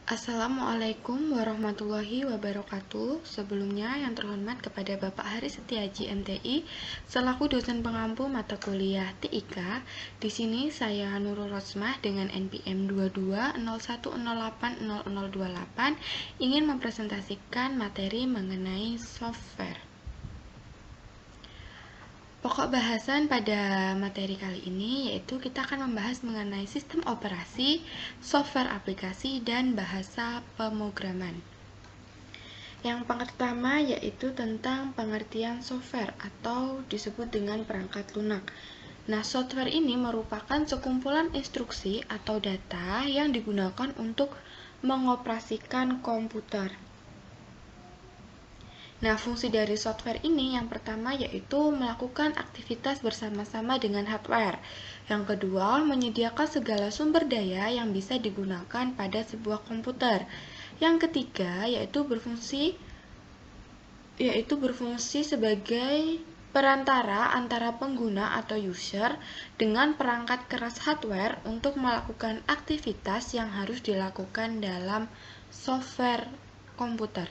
Assalamualaikum warahmatullahi wabarakatuh. Sebelumnya yang terhormat kepada Bapak Hari Setiaji MTI selaku dosen pengampu mata kuliah TIK. Di sini saya Nurul Rosmah dengan NPM 2201080028 ingin mempresentasikan materi mengenai software. Pokok bahasan pada materi kali ini yaitu kita akan membahas mengenai sistem operasi, software aplikasi, dan bahasa pemrograman. Yang pertama yaitu tentang pengertian software atau disebut dengan perangkat lunak. Nah, software ini merupakan sekumpulan instruksi atau data yang digunakan untuk mengoperasikan komputer. Nah, fungsi dari software ini yang pertama yaitu melakukan aktivitas bersama-sama dengan hardware. Yang kedua, menyediakan segala sumber daya yang bisa digunakan pada sebuah komputer. Yang ketiga, yaitu berfungsi sebagai perantara antara pengguna atau user dengan perangkat keras hardware untuk melakukan aktivitas yang harus dilakukan dalam software komputer.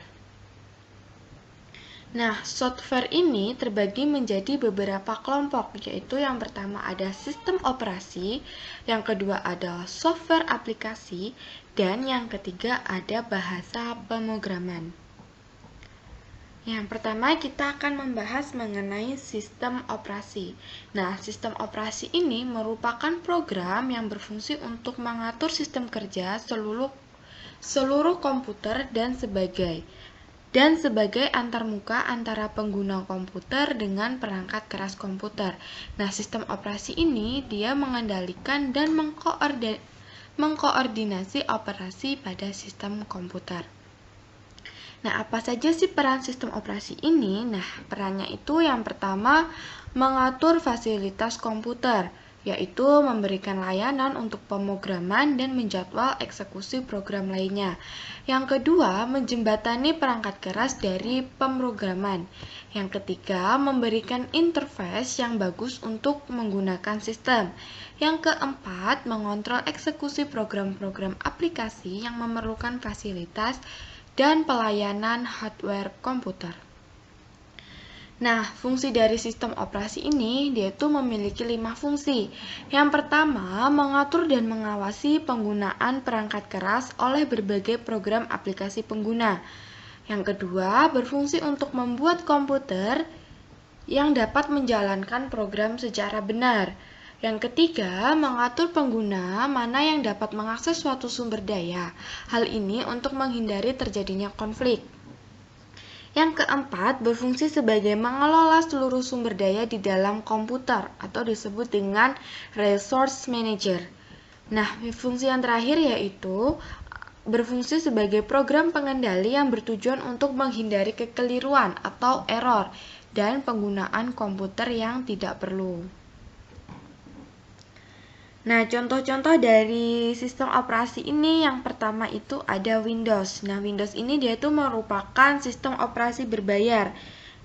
Nah, software ini terbagi menjadi beberapa kelompok, yaitu yang pertama ada sistem operasi, yang kedua ada software aplikasi, dan yang ketiga ada bahasa pemrograman. Yang pertama kita akan membahas mengenai sistem operasi. Nah, sistem operasi ini merupakan program yang berfungsi untuk mengatur sistem kerja seluruh komputer dan sebagai antarmuka antara pengguna komputer dengan perangkat keras komputer. Nah, sistem operasi ini dia mengendalikan dan mengkoordinasi operasi pada sistem komputer. Nah, apa saja sih peran sistem operasi ini? Nah, perannya itu yang pertama mengatur fasilitas komputer, yaitu memberikan layanan untuk pemrograman dan menjadwal eksekusi program lainnya. Yang kedua, menjembatani perangkat keras dari pemrograman. Yang ketiga, memberikan interface yang bagus untuk menggunakan sistem. Yang keempat, mengontrol eksekusi program-program aplikasi yang memerlukan fasilitas dan pelayanan hardware komputer. Nah, fungsi dari sistem operasi ini yaitu memiliki 5 fungsi. Yang pertama, mengatur dan mengawasi penggunaan perangkat keras oleh berbagai program aplikasi pengguna. Yang kedua, berfungsi untuk membuat komputer yang dapat menjalankan program secara benar. Yang ketiga, mengatur pengguna mana yang dapat mengakses suatu sumber daya. Hal ini untuk menghindari terjadinya konflik. Yang keempat, berfungsi sebagai mengelola seluruh sumber daya di dalam komputer atau disebut dengan resource manager. Nah, fungsi yang terakhir yaitu berfungsi sebagai program pengendali yang bertujuan untuk menghindari kekeliruan atau error dan penggunaan komputer yang tidak perlu. Nah, contoh-contoh dari sistem operasi ini yang pertama itu ada Windows. Nah, Windows ini dia itu merupakan sistem operasi berbayar.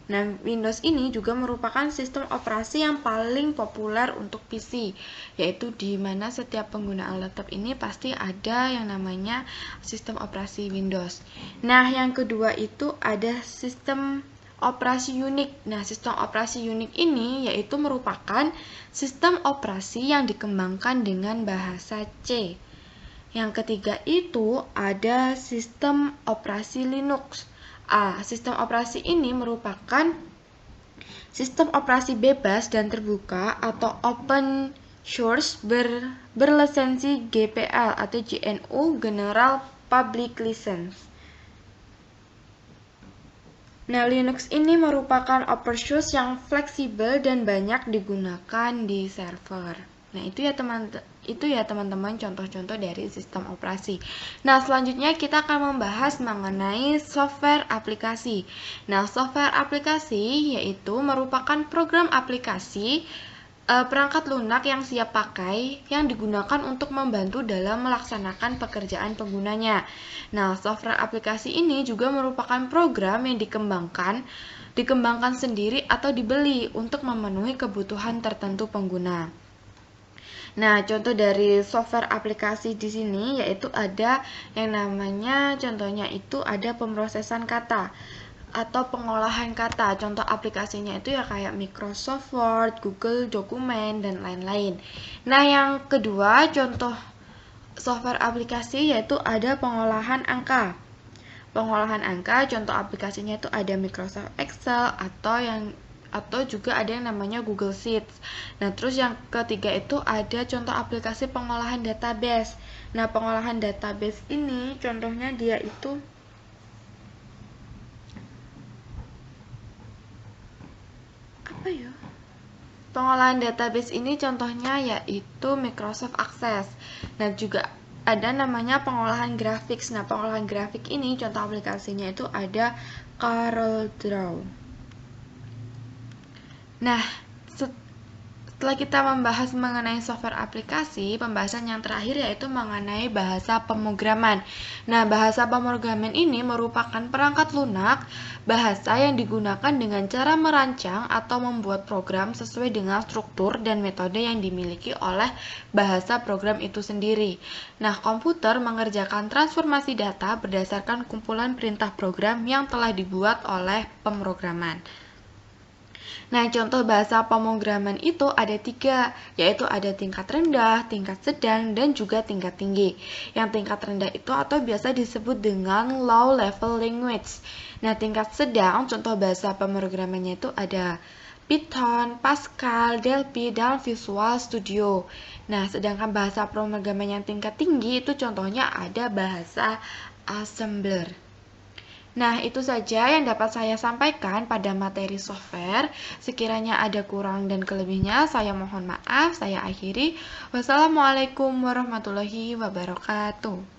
Nah, Windows ini juga merupakan sistem operasi yang paling populer untuk PC, yaitu di mana setiap penggunaan laptop ini pasti ada yang namanya sistem operasi Windows. Nah, yang kedua itu ada sistem operasi Unix. Nah, sistem operasi Unix ini yaitu merupakan sistem operasi yang dikembangkan dengan bahasa C. Yang ketiga itu ada sistem operasi Linux. Sistem operasi ini merupakan sistem operasi bebas dan terbuka atau open source berlisensi GPL atau GNU General Public License. Nah, Linux ini merupakan open source yang fleksibel dan banyak digunakan di server. Nah, itu ya teman-teman contoh-contoh dari sistem operasi. Nah, selanjutnya kita akan membahas mengenai software aplikasi. Nah, software aplikasi yaitu merupakan program aplikasi perangkat lunak yang siap pakai yang digunakan untuk membantu dalam melaksanakan pekerjaan penggunanya. Nah, software aplikasi ini juga merupakan program yang dikembangkan sendiri atau dibeli untuk memenuhi kebutuhan tertentu pengguna. Nah, contoh dari software aplikasi di sini yaitu ada yang namanya, contohnya itu ada pemrosesan kata atau pengolahan kata. Contoh aplikasinya itu ya kayak Microsoft Word, Google Dokumen, dan lain-lain. Nah, yang kedua contoh software aplikasi yaitu ada pengolahan angka. Pengolahan angka, contoh aplikasinya itu ada Microsoft Excel atau juga ada yang namanya Google Sheets. Nah, terus yang ketiga itu ada contoh aplikasi pengolahan database. Nah, pengolahan database ini contohnya dia itu apa ya? Pengolahan database ini contohnya yaitu Microsoft Access. Nah, juga ada namanya pengolahan grafik. Nah, pengolahan grafik ini contoh aplikasinya itu ada CorelDRAW. Nah, setelah kita membahas mengenai software aplikasi, pembahasan yang terakhir yaitu mengenai bahasa pemrograman. Nah, bahasa pemrograman ini merupakan perangkat lunak, bahasa yang digunakan dengan cara merancang atau membuat program sesuai dengan struktur dan metode yang dimiliki oleh bahasa program itu sendiri. Nah, komputer mengerjakan transformasi data berdasarkan kumpulan perintah program yang telah dibuat oleh pemrograman. Nah, contoh bahasa pemrograman itu ada 3, yaitu ada tingkat rendah, tingkat sedang, dan juga tingkat tinggi. Yang tingkat rendah itu atau biasa disebut dengan low level language. Nah, tingkat sedang, contoh bahasa pemrogramannya itu ada Python, Pascal, Delphi, dan Visual Studio. Nah, sedangkan bahasa pemrograman yang tingkat tinggi itu contohnya ada bahasa Assembler. Nah, itu saja yang dapat saya sampaikan pada materi software. Sekiranya ada kurang dan kelebihnya, saya mohon maaf. Saya akhiri. Wassalamualaikum warahmatullahi wabarakatuh.